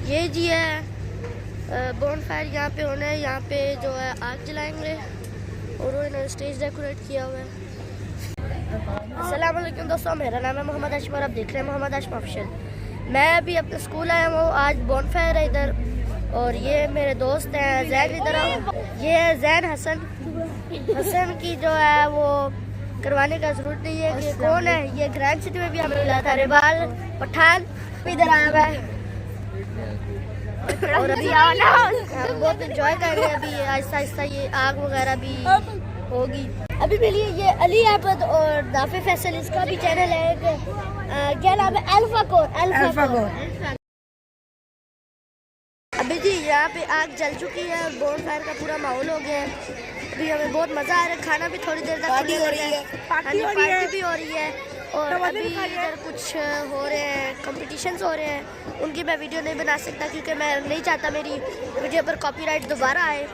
ये जी है bone fire यहाँ पे होना है। यहाँ पे जो है आग जलाएंगे और वो इन्होंने स्टेज डेकोरेट किया हुआ है। अस्सलाम वालेकुम दोस्तों, मेरा नाम है मोहम्मद आशिम और आप देख रहे हैं मोहम्मद आशिम ऑफिशियल। मैं अभी अपने स्कूल आया हूँ, आज बोन फायर है इधर। और ये मेरे दोस्त हैं जैन, इधर आओ। ये है जैन हसन की जो है वो करवाने का जरूरत नहीं है कि कौन है। ये ग्रैंड सिटी में भी हमें मिला था। रिबाल पठान इधर आया हुआ है और अभी हम बहुत इंजॉय कर रहे हैं। अभी आहिस्ता आहिस्ता ये आग वगैरह भी होगी। अभी मिलिए ये अली अहमद और नाफे फैसल, इसका भी चैनल है क्या नाम है, अल्फा कोर। अभी जी यहाँ पे आग जल चुकी है, बोन फायर का पूरा माहौल हो गया है। अभी हमें बहुत मजा आ रहा है, खाना भी थोड़ी देर तक पार्टी हो रही है, पार्टी भी हो रही है। और अभी इधर कुछ हो रहे हैं, कंपटीशंस हो रहे हैं, उनकी मैं वीडियो नहीं बना सकता क्योंकि मैं नहीं चाहता मेरी वीडियो पर कॉपीराइट दोबारा आए।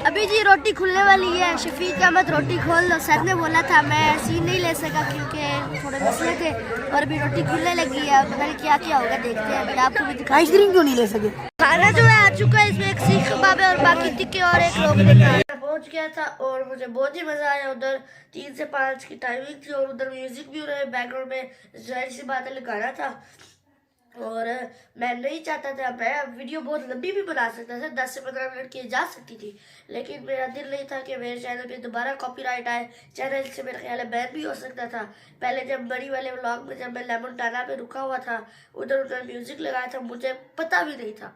अभी जी रोटी खुलने वाली है, शफीक अहमद रोटी खोल लो। सर ने बोला था, मैं सीन नहीं ले सका क्योंकि थोड़े मसले थे। और अभी रोटी खुलने लगी है, पता नहीं क्या क्या होगा, देखते हैं। अभी आपको भी दिखा, आइसक्रीम क्यों नहीं ले सके। खाना जो है आ चुका है, इसमें एक सीख कबाब है और बाकी टिक्के और एक रोगन पहुंच गया था। और मुझे बहुत ही मजा आया। उधर 3 से 5 की टाइमिंग थी और उधर म्यूजिक भी हो रहा है बैकग्राउंड में, जाहिर सी बात है लगाना था। और मैं नहीं चाहता था, मैं वीडियो बहुत लंबी भी बना सकता था, 10 से 15 मिनट की जा सकती थी, लेकिन मेरा दिल नहीं था कि मेरे चैनल पे दोबारा कॉपीराइट आए। चैनल से मेरा ख्याल है बैन भी हो सकता था। पहले जब बड़ी वाले व्लॉग में जब मैं लेमन टाना पे रुका हुआ था, उधर उधर म्यूजिक लगाया था, मुझे पता भी नहीं था।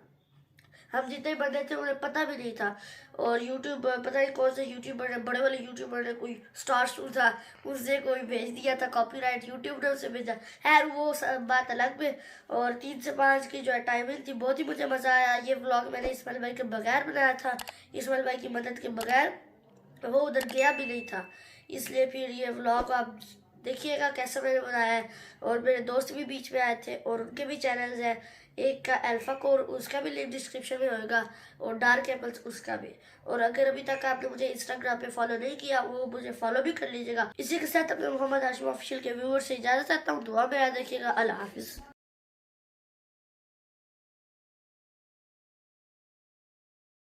हम जितने बंदे थे उन्हें पता भी नहीं था। और यूट्यूब पता नहीं कौन से यूट्यूबर ने, बड़े वाले यूट्यूबर ने, कोई स्टार स्टूर था, उसने कोई भेज दिया था कॉपीराइट, यूट्यूब ने उसे भेजा। खैर वो बात अलग में। और 3 से 5 की जो है टाइमिंग थी, बहुत ही मुझे मज़ा आया। ये व्लॉग मैंने इस्माइल भाई के बगैर बनाया था, इस्माइल भाई की मदद के बगैर। वो उधर गया भी नहीं था, इसलिए फिर ये व्लॉग आप देखिएगा कैसा मैंने बनाया है। और मेरे दोस्त भी बीच में आए थे और उनके भी चैनल्स हैं, एक का अल्फा कोर, उसका भी लिंक डिस्क्रिप्शन में होगा, और डार्क एप्पल्स उसका भी। और अगर अभी तक आपने मुझे इंस्टाग्राम पे फॉलो नहीं किया, वो मुझे फॉलो भी कर लीजिएगा। इसी के साथ अपने मोहम्मद आशिम ऑफिशियल के व्यूअर्स से इजाजत चाहता हूँ। दुआ में याद रखिएगा। अल्लाह हाफिज।